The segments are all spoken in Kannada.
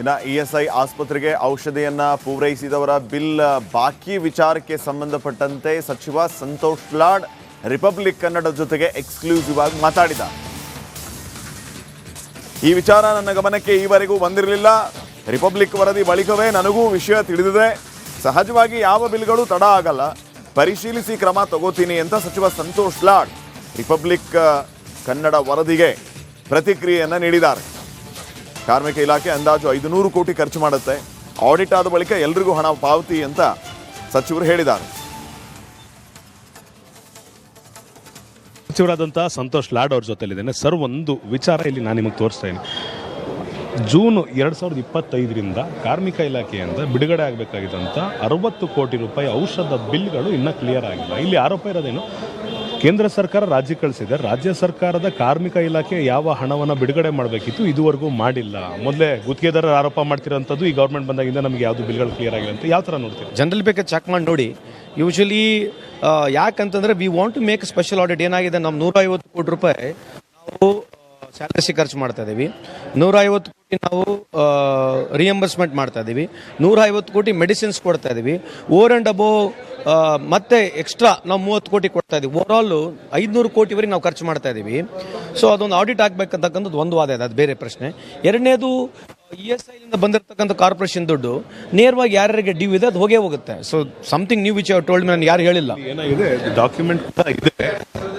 ಇನ್ನು ಇಎಸ್ಐ ಆಸ್ಪತ್ರೆಗೆ ಔಷಧಿಯನ್ನ ಪೂರೈಸಿದವರ ಬಿಲ್ ಬಾಕಿ ವಿಚಾರಕ್ಕೆ ಸಂಬಂಧಪಟ್ಟಂತೆ ಸಚಿವ ಸಂತೋಷ್ ಲಾಡ್ ರಿಪಬ್ಲಿಕ್ ಕನ್ನಡ ಜೊತೆಗೆ ಎಕ್ಸ್ಕ್ಲೂಸಿವ್ ಆಗಿ ಮಾತಾಡಿದ. ಈ ವಿಚಾರ ನನ್ನ ಗಮನಕ್ಕೆ ಈವರೆಗೂ ಬಂದಿರಲಿಲ್ಲ. ರಿಪಬ್ಲಿಕ್ ವರದಿ ಬಳಿಕವೇ ನನಗೂ ವಿಷಯ ತಿಳಿದಿದೆ. ಸಹಜವಾಗಿ ಯಾವ ಬಿಲ್ಗಳು ತಡ ಆಗಲ್ಲ, ಪರಿಶೀಲಿಸಿ ಕ್ರಮ ತಗೋತೀನಿ ಅಂತ ಸಚಿವ ಸಂತೋಷ್ ಲಾಡ್ ರಿಪಬ್ಲಿಕ್ ಕನ್ನಡ ವರದಿಗೆ ಪ್ರತಿಕ್ರಿಯೆಯನ್ನು ನೀಡಿದ್ದಾರೆ. ಕಾರ್ಮಿಕ ಇಲಾಖೆ ಅಂದಾಜು 500 ಕೋಟಿ ಖರ್ಚು ಮಾಡುತ್ತೆ. ಆಡಿಟ್ ಆದ ಬಳಿಕ ಎಲ್ರಿಗೂ ಹಣ ಪಾವತಿ ಅಂತ ಸಚಿವರು ಹೇಳಿದ್ದಾರೆ. ಸಚಿವರಾದಂಥ ಸಂತೋಷ್ ಲಾಡ್ ಅವ್ರ ಜೊತೆಲಿದ್ದೇನೆ. ಸರ್, ಒಂದು ವಿಚಾರ ಇಲ್ಲಿ ನಾನು ನಿಮಗೆ ತೋರಿಸ್ತೇನೆ. ಜೂನ್ 2025ರಿಂದ ಕಾರ್ಮಿಕ ಇಲಾಖೆಯಿಂದ ಬಿಡುಗಡೆ ಆಗಬೇಕಾಗಿದ್ದಂಥ 60 ಕೋಟಿ ರೂಪಾಯಿ ಔಷಧ ಬಿಲ್ಗಳು ಇನ್ನೂ ಕ್ಲಿಯರ್ ಆಗಿಲ್ಲ. ಇಲ್ಲಿ ಆರೋಪ ಇರೋದೇನು, ಕೇಂದ್ರ ಸರ್ಕಾರ ರಾಜ್ಯಕ್ಕೆ ಕಳಿಸಿದೆ, ರಾಜ್ಯ ಸರ್ಕಾರದ ಕಾರ್ಮಿಕ ಇಲಾಖೆ ಯಾವ ಹಣವನ್ನು ಬಿಡುಗಡೆ ಮಾಡಬೇಕಿತ್ತು ಇದುವರೆಗೂ ಮಾಡಿಲ್ಲ. ಮೊದಲೇ ಗುತ್ತಿಗೆದಾರರು ಆರೋಪ ಮಾಡ್ತಿರೋಂಥದ್ದು ಈ ಗೌರ್ಮೆಂಟ್ ಬಂದಾಗಿಂದ ನಮಗೆ ಯಾವುದು ಬಿಲ್ಗಳು ಕ್ಲಿಯರ್ ಆಗಿಲ್ಲ ಅಂತ ಯಾವ ಥರ ನೋಡ್ತೀವಿ? ಜನರಲ್ ಬೇಕಾದ್ರೆ ಚೆಕ್ ಮಾಡಿ ನೋಡಿ. ಯೂಶಲಿ ಯಾಕಂತಂದರೆ we want to make special audit. ಏನಾಗಿದೆ, ನಮ್ಮ 150 ಕೋಟಿ ರೂಪಾಯಿ ನಾವು ಸ್ಯಾಲರಿ ಖರ್ಚು ಮಾಡ್ತಾ ಇದ್ದೀವಿ, 150 ಕೋಟಿ ನಾವು ರಿಯಂಬರ್ಸ್ಮೆಂಟ್ ಮಾಡ್ತಾ ಇದ್ದೀವಿ, 150 ಕೋಟಿ ಮೆಡಿಸಿನ್ಸ್ ಕೊಡ್ತಾ ಇದ್ದೀವಿ, ಓವರ್ ಆ್ಯಂಡ್ ಅಬೋವ್ ಮತ್ತೆ ಎಕ್ಸ್ಟ್ರಾ ನಾವು 30 ಕೋಟಿ ಕೊಡ್ತಾ ಇದ್ದೀವಿ. ಓವರಾಲ್ 500 ಕೋಟಿವರೆಗೆ ನಾವು ಖರ್ಚು ಮಾಡ್ತಾ ಇದ್ದೀವಿ. ಸೊ ಅದೊಂದು ಆಡಿಟ್ ಆಗಬೇಕಂತಕ್ಕಂಥದ್ದು ಒಂದು ವಾದ ಇದೆ, ಅದು ಬೇರೆ ಪ್ರಶ್ನೆ. ಎರಡನೇದು, ಇಎಸ್ಐನಿಂದ ಬಂದಿರತಕ್ಕಂಥ ಕಾರ್ಪೊರೇಷನ್ ದುಡ್ಡು ನೇರವಾಗಿ ಯಾರ್ಯಾರಿಗೆ ಡ್ಯೂ ಇದೆ ಅದು ಹೋಗೇ ಹೋಗುತ್ತೆ. So something new which told me, ನಾನು ಯಾರು ಹೇಳಿಲ್ಲ. ಏನಾಗಿದೆ, ಡಾಕ್ಯುಮೆಂಟ್ ಕೂಡ ಇದೆ.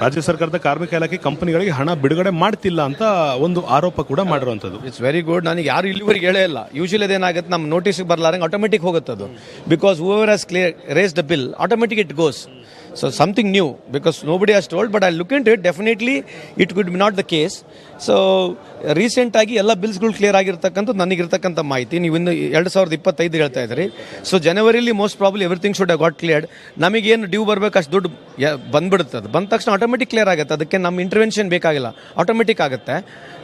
ರಾಜ್ಯ ಸರ್ಕಾರದ ಕಾರ್ಮಿಕ ಇಲಾಖೆ ಕಂಪನಿಗಳಿಗೆ ಹಣ ಬಿಡುಗಡೆ ಮಾಡ್ತಿಲ್ಲ ಅಂತ ಒಂದು ಆರೋಪ ಕೂಡ ಮಾಡಿರುವಂಥದ್ದು. It's very good. ನನಗೆ ಯಾರು ಇಲ್ಲಿವರೆಗೆ ಹೇಳೇ ಇಲ್ಲ. ಯೂಶಲಿ ಅದೇನಾಗುತ್ತೆ, ನಮ್ಮ ನೋಟಿಸ್ಗೆ ಬರಲಾರಂಗೆ ಆಟೋಮೆಟಿಕ್ ಹೋಗುತ್ತೆ ಅದು. Because whoever has clear raise the bill, automatic it goes. So something new, because nobody has told, but I'll look into it. Definitely it could be not the case. So recent ಆಗಿ ಎಲ್ಲ ಬಿಲ್ಸ್ಗಳು ಕ್ಲಿಯರ್ ಆಗಿರ್ತಕ್ಕಂಥ ನನಗಿರ್ತಕ್ಕಂಥ ಮಾಹಿತಿ. ನೀವು ಇನ್ನು 2025 ಹೇಳ್ತಾ ಇದ್ರಿ. ಸೊ ಜನವರಿಲಿ most probably everything should have got cleared. ನಮಗೇನು ಡ್ಯೂ ಬರಬೇಕು ಅಷ್ಟು ದುಡ್ಡು ಬಂದ್ಬಿಡುತ್ತೆ. ಅದು ಬಂದ ತಕ್ಷಣ ಆಟೋಮೆಟಿಕ್ ಕ್ಲಿಯರ್ ಆಗುತ್ತೆ. ಅದಕ್ಕೆ ನಮ್ಮ ಇಂಟರ್ವೆನ್ಷನ್ ಬೇಕಾಗಿಲ್ಲ, ಆಟೋಮೆಟಿಕ್ ಆಗುತ್ತೆ.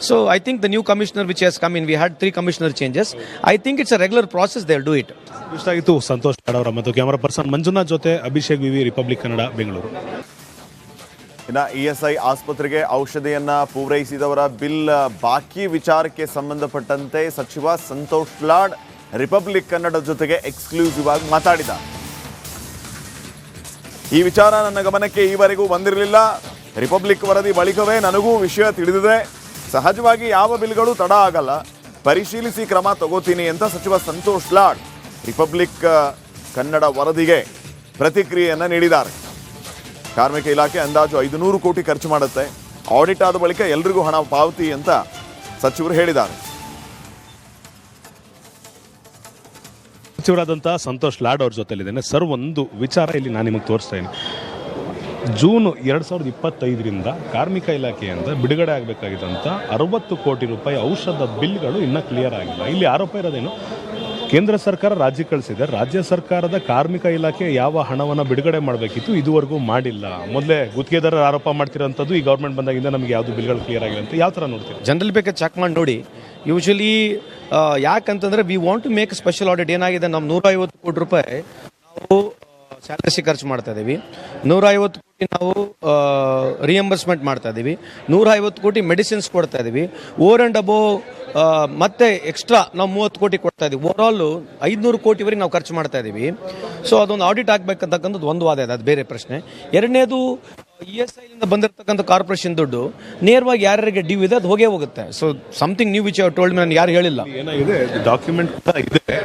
So I think the new commissioner which has come in, we had 3 commissioner changes. I think it's a regular process, they will do it. ಇಷ್ಟ ಆಗಿತ್ತು ಸಂತೋಷ್ ಲಾಡ್ ಅವರ ಮತ್ತು ಕ್ಯಾಮರಾ ಪರ್ಸನ್ ಮಂಜುನಾಥ್ ಜೊತೆ ಅಭಿಷೇಕ್ ವಿವಿ, ರಿಪಬ್ಲಿಕ್ ಕನ್ನಡ, ಬೆಂಗಳೂರು. ಇನ್ನು ಇಎಸ್ಐ ಆಸ್ಪತ್ರೆಗೆ ಔಷಧಿಯನ್ನ ಪೂರೈಸಿದವರ ಬಿಲ್ ಬಾಕಿ ವಿಚಾರಕ್ಕೆ ಸಂಬಂಧಪಟ್ಟಂತೆ ಸಚಿವ ಸಂತೋಷ್ ಲಾಡ್ ರಿಪಬ್ಲಿಕ್ ಕನ್ನಡ ಜೊತೆಗೆ ಎಕ್ಸ್ಕ್ಲೂಸಿವ್ ಆಗಿ ಮಾತಾಡಿದ. ಈ ವಿಚಾರ ನನ್ನ ಗಮನಕ್ಕೆ ಈವರೆಗೂ ಬಂದಿರಲಿಲ್ಲ. ರಿಪಬ್ಲಿಕ್ ವರದಿ ಬಳಿಕವೇ ನನಗೂ ವಿಷಯ ತಿಳಿದಿದೆ. ಸಹಜವಾಗಿ ಯಾವ ಬಿಲ್ಗಳು ತಡ ಆಗಲ್ಲ, ಪರಿಶೀಲಿಸಿ ಕ್ರಮ ತಗೋತೀನಿ ಅಂತ ಸಚಿವ ಸಂತೋಷ್ ಲಾಡ್ ರಿಪಬ್ಲಿಕ್ ಕನ್ನಡ ವರದಿಗೆ ಪ್ರತಿಕ್ರಿಯೆಯನ್ನು ನೀಡಿದ್ದಾರೆ. ಕಾರ್ಮಿಕ ಇಲಾಖೆ ಅಂದಾಜು 500 ಕೋಟಿ ಖರ್ಚು ಮಾಡುತ್ತೆ. ಆಡಿಟ್ ಆದ ಬಳಿಕ ಎಲ್ರಿಗೂ ಹಣ ಪಾವತಿ ಅಂತ ಸಚಿವರು ಹೇಳಿದ್ದಾರೆ. ಸಚಿವರಾದಂಥ ಸಂತೋಷ್ ಲಾಡ್ ಅವ್ರ ಜೊತೆಲಿದ್ದೇನೆ. ಸರ್, ಒಂದು ವಿಚಾರ ಇಲ್ಲಿ ನಾನು ನಿಮಗೆ ತೋರಿಸ್ತೇನೆ. ಜೂನ್ 2025ರಿಂದ ಕಾರ್ಮಿಕ ಇಲಾಖೆಯಿಂದ ಬಿಡುಗಡೆ ಆಗಬೇಕಾಗಿದ್ದಂಥ 60 ಕೋಟಿ ರೂಪಾಯಿ ಔಷಧ ಬಿಲ್ಗಳು ಇನ್ನೂ ಕ್ಲಿಯರ್ ಆಗಿಲ್ಲ. ಇಲ್ಲಿ ಆರೋಪ ಇರೋದೇನು, ಕೇಂದ್ರ ಸರ್ಕಾರ ರಾಜ್ಯಕ್ಕೆ ಕಳಿಸಿದೆ, ರಾಜ್ಯ ಸರ್ಕಾರದ ಕಾರ್ಮಿಕ ಇಲಾಖೆ ಯಾವ ಹಣವನ್ನು ಬಿಡುಗಡೆ ಮಾಡಬೇಕಿತ್ತು ಇದುವರೆಗೂ ಮಾಡಿಲ್ಲ. ಮೊದಲೇ ಗುತ್ತಿಗೆದಾರರು ಆರೋಪ ಮಾಡ್ತಿರೋಂಥದ್ದು ಈ ಗೌರ್ಮೆಂಟ್ ಬಂದಾಗಿಂದ ನಮಗೆ ಯಾವುದು ಬಿಲ್ಗಳು ಕ್ಲಿಯರ್ ಆಗಿಲ್ಲ ಅಂತ ಯಾವ ಥರ ನೋಡ್ತೀವಿ? ಜನರಲ್ ಬೇಕಾದ್ರೆ ಚೆಕ್ ಮಾಡಿ ನೋಡಿ. ಯೂಶಲಿ ಯಾಕಂತಂದರೆ we want to make special audit. ಏನಾಗಿದೆ, ನಮ್ಮ 150 ಕೋಟಿ ರೂಪಾಯಿ ನಾವು ಸ್ಯಾಲರಿ ಖರ್ಚು ಮಾಡ್ತಾ ಇದ್ದೀವಿ, 150 ಕೋಟಿ ನಾವು ರಿಯಂಬರ್ಸ್ಮೆಂಟ್ ಮಾಡ್ತಾ ಇದ್ದೀವಿ, 150 ಕೋಟಿ ಮೆಡಿಸಿನ್ಸ್ ಕೊಡ್ತಾ ಇದ್ದೀವಿ, ಓವರ್ ಆ್ಯಂಡ್ ಅಬೋವ್ ಮತ್ತೆ ಎಕ್ಸ್ಟ್ರಾ ನಾವು 30 ಕೋಟಿ ಕೊಡ್ತಾ ಇದ್ದೀವಿ. ಓವರಾಲ್ 500 ಕೋಟಿವರೆಗೆ ನಾವು ಖರ್ಚು ಮಾಡ್ತಾ ಇದ್ದೀವಿ. ಸೊ ಅದೊಂದು ಆಡಿಟ್ ಆಗಬೇಕಂತಕ್ಕಂಥದ್ದು ಒಂದು ವಾದ ಇದೆ, ಅದು ಬೇರೆ ಪ್ರಶ್ನೆ. ಎರಡನೇದು, ಇಎಸ್ಐನಿಂದ ಬಂದಿರತಕ್ಕಂಥ ಕಾರ್ಪೊರೇಷನ್ ದುಡ್ಡು ನೇರವಾಗಿ ಯಾರ್ಯಾರಿಗೆ ಡ್ಯೂ ಇದೆ ಅದು ಹೋಗೇ ಹೋಗುತ್ತೆ. So something new which told me, ನಾನು ಯಾರು ಹೇಳಿಲ್ಲ. ಏನಾಗಿದೆ, ಡಾಕ್ಯುಮೆಂಟ್ ಕೂಡ ಇದೆ.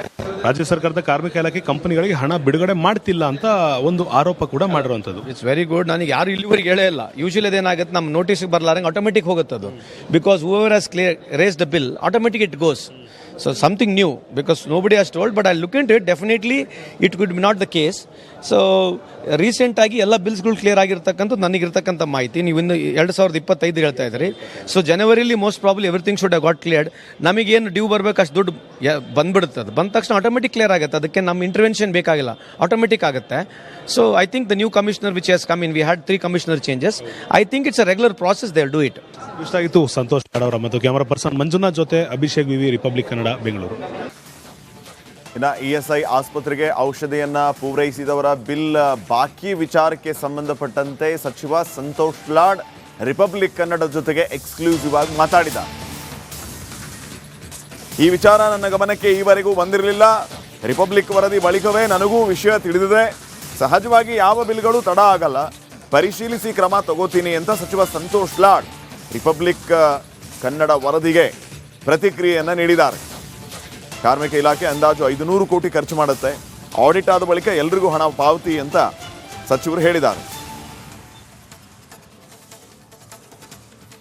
ರಾಜ್ಯ ಸರ್ಕಾರದ ಕಾರ್ಮಿಕ ಇಲಾಖೆ ಕಂಪನಿಗಳಿಗೆ ಹಣ ಬಿಡುಗಡೆ ಮಾಡ್ತಿಲ್ಲ ಅಂತ ಒಂದು ಆರೋಪ ಕೂಡ ಮಾಡಿರುವಂಥದ್ದು. It's very good. ನನಗೆ ಯಾರು ಇಲ್ಲಿವರೆಗೆ ಹೇಳೇ ಇಲ್ಲ. ಯೂಶಲಿ ಅದೇನಾಗುತ್ತೆ, ನಮ್ಮ ನೋಟಿಸ್ಗೆ ಬರಲಾರಂಗೆ ಆಟೋಮೆಟಿಕ್ ಹೋಗುತ್ತೆ ಅದು. Because whoever has clear raise the bill, automatic it goes. So something new, because nobody has told, but I'll look into it. Definitely it could be not the case. So recent ಆಗಿ ಎಲ್ಲ ಬಿಲ್ಸ್ಗಳು ಕ್ಲಿಯರ್ ಆಗಿರ್ತಕ್ಕಂಥದ್ದು ನನಗಿರ್ತಕ್ಕಂಥ ಮಾಹಿತಿ. ನೀವು ಇನ್ನು 2025 ಹೇಳ್ತಾ ಇದ್ರಿ. ಸೊ ಜನವರಿಲಿ most probably everything should have got cleared. ನಮಗೇನು ಡ್ಯೂ ಬರಬೇಕು ಅಷ್ಟು ದುಡ್ಡು ಬಂದ್ಬಿಡುತ್ತೆ. ಅದು ಬಂದ ತಕ್ಷಣ ಆಟೋಮೆಟಿಕ್ ಕ್ಲಿಯರ್ ಆಗುತ್ತೆ. ಅದಕ್ಕೆ ನಮ್ಮ ಇಂಟರ್ವೆನ್ಷನ್ ಬೇಕಾಗಿಲ್ಲ, ಆಟೋಮೆಟಿಕ್ ಆಗುತ್ತೆ. So I think the new commissioner which has come in, we had 3 commissioner changes. I think it's a regular process, they will do it. ಇಷ್ಟ ಆಗಿತ್ತು ಸಂತೋಷ್ ಲಾಡ್ ಅವರ ಮತ್ತು ಕ್ಯಾಮರಾ ಪರ್ಸನ್ ಮಂಜುನಾಥ್ ಜೊತೆ ಅಭಿಷೇಕ್ ವಿವಿ, ರಿಪಬ್ಲಿಕ್ ಕನ್ನಡ, ಬೆಂಗಳೂರು. ಇನ್ನು ಇಎಸ್ಐ ಆಸ್ಪತ್ರೆಗೆ ಔಷಧಿಯನ್ನ ಪೂರೈಸಿದವರ ಬಿಲ್ ಬಾಕಿ ವಿಚಾರಕ್ಕೆ ಸಂಬಂಧಪಟ್ಟಂತೆ ಸಚಿವ ಸಂತೋಷ್ ಲಾಡ್ ರಿಪಬ್ಲಿಕ್ ಕನ್ನಡ ಜೊತೆಗೆ ಎಕ್ಸ್ಕ್ಲೂಸಿವ್ ಆಗಿ ಮಾತಾಡಿದ. ಈ ವಿಚಾರ ನನ್ನ ಗಮನಕ್ಕೆ ಈವರೆಗೂ ಬಂದಿರಲಿಲ್ಲ. ರಿಪಬ್ಲಿಕ್ ವರದಿ ಬಳಿಕವೇ ನನಗೂ ವಿಷಯ ತಿಳಿದಿದೆ. ಸಹಜವಾಗಿ ಯಾವ ಬಿಲ್ಗಳು ತಡ ಆಗಲ್ಲ, ಪರಿಶೀಲಿಸಿ ಕ್ರಮ ತಗೋತೀನಿ ಅಂತ ಸಚಿವ ಸಂತೋಷ್ ಲಾಡ್ ರಿಪಬ್ಲಿಕ್ ಕನ್ನಡ ವರದಿಗೆ ಪ್ರತಿಕ್ರಿಯೆಯನ್ನು ನೀಡಿದ್ದಾರೆ. ಕಾರ್ಮಿಕ ಇಲಾಖೆ ಅಂದಾಜು 500 ಕೋಟಿ ಖರ್ಚು ಮಾಡುತ್ತೆ. ಆಡಿಟ್ ಆದ ಬಳಿಕ ಎಲ್ರಿಗೂ ಹಣ ಪಾವತಿ ಅಂತ ಸಚಿವರು ಹೇಳಿದ್ದಾರೆ.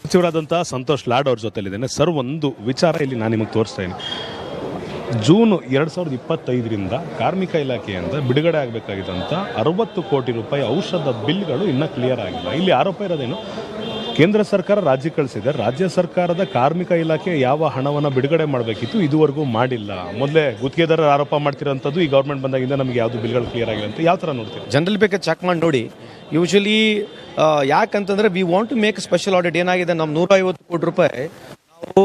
ಸಚಿವರಾದಂಥ ಸಂತೋಷ್ ಲಾಡ್ ಅವ್ರ ಜೊತೆಲಿದ್ದೇನೆ. ಸರ್, ಒಂದು ವಿಚಾರ ಇಲ್ಲಿ ನಾನು ನಿಮಗೆ ತೋರಿಸ್ತಾ ಇದ್ದೀನಿ. ಜೂನ್ 2025ರಿಂದ ಕಾರ್ಮಿಕ ಇಲಾಖೆಯಿಂದ ಬಿಡುಗಡೆ ಆಗಬೇಕಾಗಿದ್ದಂಥ 60 ಕೋಟಿ ರೂಪಾಯಿ ಔಷಧ ಬಿಲ್ಗಳು ಇನ್ನೂ ಕ್ಲಿಯರ್ ಆಗಿಲ್ಲ. ಇಲ್ಲಿ ಆರೋಪ ಇರೋದೇನು, ಕೇಂದ್ರ ಸರ್ಕಾರ ರಾಜ್ಯಕ್ಕೆ ಕಳಿಸಿದೆ, ರಾಜ್ಯ ಸರ್ಕಾರದ ಕಾರ್ಮಿಕ ಇಲಾಖೆ ಯಾವ ಹಣವನ್ನು ಬಿಡುಗಡೆ ಮಾಡಬೇಕಿತ್ತು ಇದುವರೆಗೂ ಮಾಡಿಲ್ಲ. ಮೊದಲೇ ಗುತ್ತಿಗೆದಾರರು ಆರೋಪ ಮಾಡ್ತಿರೋಂಥದ್ದು ಈ ಗೌರ್ಮೆಂಟ್ ಬಂದಾಗಿಂದ ನಮಗೆ ಯಾವುದು ಬಿಲ್ಗಳು ಕ್ಲಿಯರ್ ಆಗಿಲ್ಲ ಅಂತ ಯಾವ ಥರ ನೋಡ್ತೀವಿ? ಜನರಲ್ ಬೇಕಾದ್ರೆ ಚೆಕ್ ಮಾಡಿ ನೋಡಿ. ಯೂಶಲಿ ಯಾಕಂತಂದರೆ we want to make special audit. ಏನಾಗಿದೆ, ನಮ್ಮ 150 ಕೋಟಿ ರೂಪಾಯಿ ನಾವು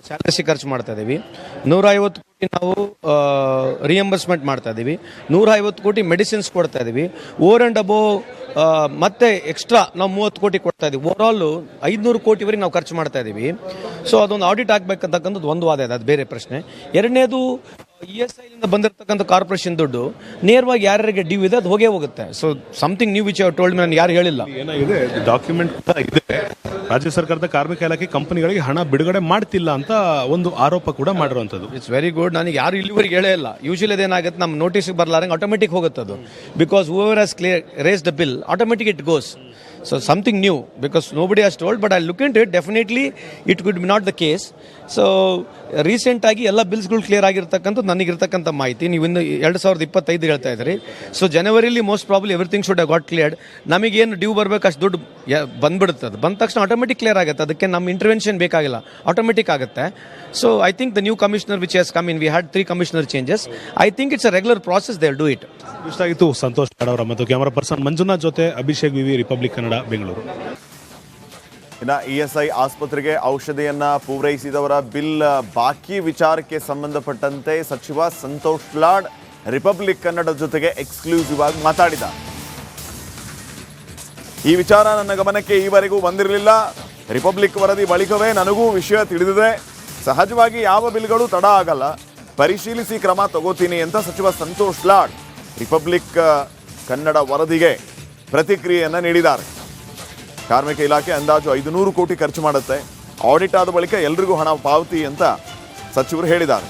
ಸ್ಯಾಲರಿಸಿ ಖರ್ಚು ಮಾಡ್ತಾ ಇದ್ದೀವಿ, 150 ಕೋಟಿ ನಾವು ರಿಯಂಬರ್ಸ್ಮೆಂಟ್ ಮಾಡ್ತಾ ಇದ್ದೀವಿ, 150 ಕೋಟಿ ಮೆಡಿಸಿನ್ಸ್ ಕೊಡ್ತಾ ಇದ್ದೀವಿ, ಓವರ್ ಆ್ಯಂಡ್ ಅಬೋವ್ ಮತ್ತೆ ಎಕ್ಸ್ಟ್ರಾ ನಾವು 30 ಕೋಟಿ ಕೊಡ್ತಾ ಇದ್ದೀವಿ. ಓವರಾಲು 500 ಕೋಟಿವರೆಗೆ ನಾವು ಖರ್ಚು ಮಾಡ್ತಾ ಇದ್ದೀವಿ. ಸೊ ಅದೊಂದು ಆಡಿಟ್ ಆಗಬೇಕಂತಕ್ಕಂಥದ್ದು ಒಂದು ವಾದ ಇದೆ, ಅದು ಬೇರೆ ಪ್ರಶ್ನೆ. ಎರಡನೇದು, ESIಲಿಂದ ಬಂದಿರತಕ್ಕಂಥ ಕಾರ್ಪೊರೇಷನ್ ದುಡ್ಡು ನೇರವಾಗಿ ಯಾರ್ಯಾರಿಗೆ ಡ್ಯೂ ಇದೆ ಅದು ಹೋಗೇ ಹೋಗುತ್ತೆ. So something new which told me, ನಾನು ಯಾರು ಹೇಳಿಲ್ಲ. ಏನಾಗಿದೆ, ಡಾಕ್ಯುಮೆಂಟ್ ಇದೆ, ರಾಜ್ಯ ಸರ್ಕಾರದ ಕಾರ್ಮಿಕ ಇಲಾಖೆ ಕಂಪನಿಗಳಿಗೆ ಹಣ ಬಿಡುಗಡೆ ಮಾಡ್ತಿಲ್ಲ ಅಂತ ಒಂದು ಆರೋಪ ಕೂಡ ಮಾಡಿರುವಂಥದ್ದು. It's very good. ನನಗೆ ಯಾರು ಇಲ್ಲಿವರೆಗೆ ಹೇಳೇ ಇಲ್ಲ. ಯೂಶಲಿ ಅದೇನಾಗುತ್ತೆ, ನಮ್ಮ ನೋಟಿಸ್ಗೆ ಬರಲಾರಂಗೆ ಆಟೋಮೆಟಿಕ್ ಹೋಗುತ್ತೆ ಅದು. Because whoever has clear raise the bill, automatic it goes. So something new, because nobody has told, but I'll look into it. Definitely it could be not the case. So recent ಆಗಿ ಎಲ್ಲ ಬಿಲ್ಸ್ಗಳು ಕ್ಲಿಯರ್ ಆಗಿರ್ತಕ್ಕಂಥ ನನಗಿರ್ತಕ್ಕಂಥ ಮಾಹಿತಿ ನೀವು ಇನ್ನು 2025 ಹೇಳ್ತಾ ಇದ್ರಿ. ಸೊ ಜನವರಿಲಿ most probably everything should have got cleared. ನಮಗೇನು ಡ್ಯೂ ಬರಬೇಕು ಅಷ್ಟು ದುಡ್ಡು ಬಂದ್ಬಿಡುತ್ತೆ. ಅದು ಬಂದ ತಕ್ಷಣ ಆಟೋಮೆಟಿಕ್ ಕ್ಲಿಯರ್ ಆಗುತ್ತೆ, ಅದಕ್ಕೆ ನಮ್ಮ ಇಂಟರ್ವೆನ್ಷನ್ ಬೇಕಾಗಿಲ್ಲ, ಆಟೋಮೆಟಿಕ್ ಆಗುತ್ತೆ. So I think the new commissioner which has come in, we had 3 commissioner changes. I think it's a regular process, they will do it. ಇಷ್ಟ ಆಗಿತ್ತು ಸಂತೋಷ್ ಲಾಡ್ ಅವರ ಮತ್ತು ಕ್ಯಾಮರಾ ಪರ್ಸನ್ ಮಂಜುನಾಥ್ ಜೊತೆ ಅಭಿಷೇಕ್ ವಿವಿ, ರಿಪಬ್ಲಿಕ್ ಕನ್ನಡ, ಬೆಂಗಳೂರು. ಇನ್ನು ESI ಆಸ್ಪತ್ರೆಗೆ ಔಷಧಿಯನ್ನ ಪೂರೈಸಿದವರ ಬಿಲ್ ಬಾಕಿ ವಿಚಾರಕ್ಕೆ ಸಂಬಂಧಪಟ್ಟಂತೆ ಸಚಿವ ಸಂತೋಷ್ ಲಾಡ್ ರಿಪಬ್ಲಿಕ್ ಕನ್ನಡ ಜೊತೆಗೆ ಎಕ್ಸ್ಕ್ಲೂಸಿವ್ ಆಗಿ ಮಾತಾಡಿದ. ಈ ವಿಚಾರ ನನ್ನ ಗಮನಕ್ಕೆ ಈವರೆಗೂ ಬಂದಿರಲಿಲ್ಲ. ರಿಪಬ್ಲಿಕ್ ವರದಿ ಬಳಿಕವೇ ನನಗೂ ವಿಷಯ ತಿಳಿದಿದೆ. ಸಹಜವಾಗಿ ಯಾವ ಬಿಲ್ಗಳು ತಡ ಆಗಲ್ಲ, ಪರಿಶೀಲಿಸಿ ಕ್ರಮ ತಗೋತೀನಿ ಅಂತ ಸಚಿವ ಸಂತೋಷ್ ಲಾಡ್ ರಿಪಬ್ಲಿಕ್ ಕನ್ನಡ ವರದಿಗೆ ಪ್ರತಿಕ್ರಿಯೆಯನ್ನು ನೀಡಿದ್ದಾರೆ. ಕಾರ್ಮಿಕ ಇಲಾಖೆ ಅಂದಾಜು 500 ಕೋಟಿ ಖರ್ಚು ಮಾಡುತ್ತೆ. ಆಡಿಟ್ ಆದ ಬಳಿಕ ಎಲ್ರಿಗೂ ಹಣ ಪಾವತಿ ಅಂತ ಸಚಿವರು ಹೇಳಿದ್ದಾರೆ.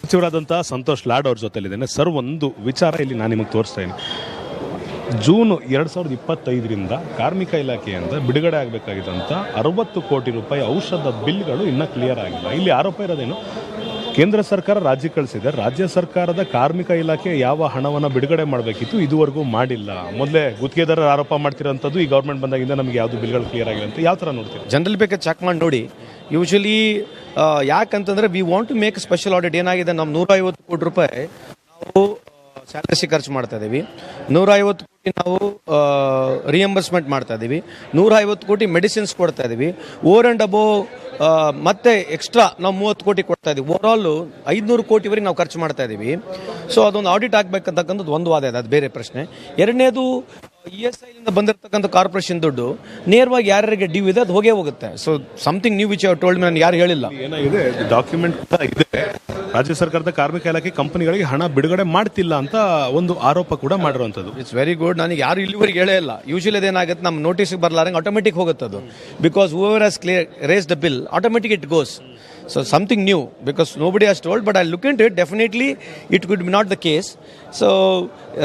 ಸಚಿವರಾದಂಥ ಸಂತೋಷ್ ಲಾಡ್ ಅವ್ರ ಜೊತೆಲಿದ್ದೇನೆ. ಸರ್, ಒಂದು ವಿಚಾರ ಇಲ್ಲಿ ನಾನು ನಿಮಗೆ ತೋರಿಸ್ತಾ ಇದ್ದೀನಿ. ಜೂನ್ 2025ರಿಂದ ಕಾರ್ಮಿಕ ಇಲಾಖೆಯಿಂದ ಬಿಡುಗಡೆ ಆಗಬೇಕಾಗಿದ್ದಂಥ 60 ಕೋಟಿ ರೂಪಾಯಿ ಔಷಧ ಬಿಲ್ಗಳು ಇನ್ನೂ ಕ್ಲಿಯರ್ ಆಗಿಲ್ಲ. ಇಲ್ಲಿ ಆರೋಪ ಇರೋದೇನು, ಕೇಂದ್ರ ಸರ್ಕಾರ ರಾಜ್ಯಕ್ಕೆ ಕಳಿಸಿದೆ, ರಾಜ್ಯ ಸರ್ಕಾರದ ಕಾರ್ಮಿಕ ಇಲಾಖೆ ಯಾವ ಹಣವನ್ನು ಬಿಡುಗಡೆ ಮಾಡಬೇಕಿತ್ತು ಇದುವರೆಗೂ ಮಾಡಿಲ್ಲ. ಮೊದಲೇ ಗುತ್ತಿಗೆದಾರರು ಆರೋಪ ಮಾಡ್ತಿರೋಂಥದ್ದು ಈ ಗೌರ್ಮೆಂಟ್ ಬಂದಾಗಿಂದ ನಮಗೆ ಯಾವುದು ಬಿಲ್ಗಳು ಕ್ಲಿಯರ್ ಆಗಿಲ್ಲ ಅಂತ ಯಾವ ಥರ ನೋಡ್ತೀವಿ? ಜನರಲ್ ಬೇಕಾದ್ರೆ ಚೆಕ್ ಮಾಡಿ ನೋಡಿ. ಯೂಶಲಿ ಯಾಕಂತಂದರೆ we want to make special audit. ಏನಾಗಿದೆ, ನಮ್ಮ 150 ಕೋಟಿ ರೂಪಾಯಿ ನಾವು ಸ್ಯಾಲರಿಸಿ ಖರ್ಚು ಮಾಡ್ತಾ ಇದ್ದೀವಿ, 150 ಕೋಟಿ ನಾವು ರಿಯಂಬರ್ಸ್ಮೆಂಟ್ ಮಾಡ್ತಾ ಇದ್ದೀವಿ, 150 ಕೋಟಿ ಮೆಡಿಸಿನ್ಸ್ ಕೊಡ್ತಾ ಇದ್ದೀವಿ, ಓವರ್ ಆ್ಯಂಡ್ ಅಬೋವ್ ಮತ್ತೆ ಎಕ್ಸ್ಟ್ರಾ ನಾವು 30 ಕೋಟಿ ಕೊಡ್ತಾ ಇದ್ದೀವಿ. ಓವರಾಲು 500 ಕೋಟಿವರೆಗೆ ನಾವು ಖರ್ಚು ಮಾಡ್ತಾ ಇದ್ದೀವಿ. ಸೊ ಅದೊಂದು ಆಡಿಟ್ ಆಗಬೇಕಂತಕ್ಕಂಥದ್ದು ಒಂದು ವಾದ ಇದೆ, ಅದು ಬೇರೆ ಪ್ರಶ್ನೆ. ಎರಡನೇದು, ESIಲಿಂದ ಬಂದಿರತಕ್ಕಂಥ ಕಾರ್ಪೊರೇಷನ್ ದುಡ್ಡು ನೇರವಾಗಿ ಯಾರ್ಯಾರಿಗೆ ಡ್ಯೂ ಇದೆ ಅದು ಹೋಗೇ ಹೋಗುತ್ತೆ. So something new which told me, ನಾನು ಯಾರು ಹೇಳಿಲ್ಲ. ಏನಾಗಿದೆ, ಡಾಕ್ಯುಮೆಂಟ್ ಇದೆ, ರಾಜ್ಯ ಸರ್ಕಾರದ ಕಾರ್ಮಿಕ ಇಲಾಖೆ ಕಂಪನಿಗಳಿಗೆ ಹಣ ಬಿಡುಗಡೆ ಮಾಡ್ತಿಲ್ಲ ಅಂತ ಒಂದು ಆರೋಪ ಕೂಡ ಮಾಡಿರುವಂಥದ್ದು. It's very good. ನನಗೆ ಯಾರು ಇಲ್ಲಿವರೆಗೆ ಹೇಳೇ ಇಲ್ಲ. ಯೂಶಲಿ ಅದೇನಾಗುತ್ತೆ, ನಮ್ಮ ನೋಟಿಸ್ಗೆ ಬರಲಾರಂಗೆ ಆಟೋಮೆಟಿಕ್ ಹೋಗುತ್ತೆ ಅದು. Because whoever has clear raise the bill, automatic it goes. So something new, because nobody has told, but I'll look into it. Definitely it could be not the case. So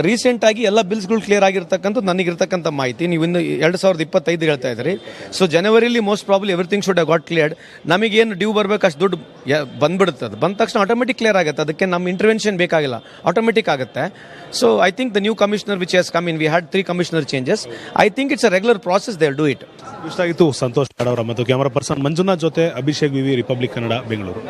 recent ಆಗಿ ಎಲ್ಲ ಬಿಲ್ಸ್ಗಳು ಕ್ಲಿಯರ್ ಆಗಿರ್ತಕ್ಕಂಥದ್ದು ನನಗಿರ್ತಕ್ಕಂಥ ಮಾಹಿತಿ ನೀವು ಇನ್ನು 2025 ಹೇಳ್ತಾ ಇದ್ರಿ. ಸೊ ಜನವರಿಲಿ most probably everything should have got cleared. ನಮಗೇನು ಡ್ಯೂ ಬರಬೇಕು ಅಷ್ಟು ದುಡ್ಡು ಬಂದ್ಬಿಡುತ್ತೆ. ಅದು ಬಂದ ತಕ್ಷಣ ಆಟೋಮೆಟಿಕ್ ಕ್ಲಿಯರ್ ಆಗುತ್ತೆ, ಅದಕ್ಕೆ ನಮ್ಮ ಇಂಟರ್ವೆನ್ಷನ್ ಬೇಕಾಗಿಲ್ಲ, ಆಟೋಮೆಟಿಕ್ ಆಗುತ್ತೆ. So I think the new commissioner which has come in, we had 3 commissioner changes. I think it's a regular process, they will do it. ಇಷ್ಟ ಆಗಿತ್ತು ಸಂತೋಷ್ ಲಾಡ್ ಅವರ ಮತ್ತು ಕ್ಯಾಮರಾ ಪರ್ಸನ್ ಮಂಜುನಾಥ್ ಜೊತೆ ಅಭಿಷೇಕ್ ವಿವಿ, ರಿಪಬ್ಲಿಕ್ ಕನ್ನಡ, ಬೆಂಗಳೂರು.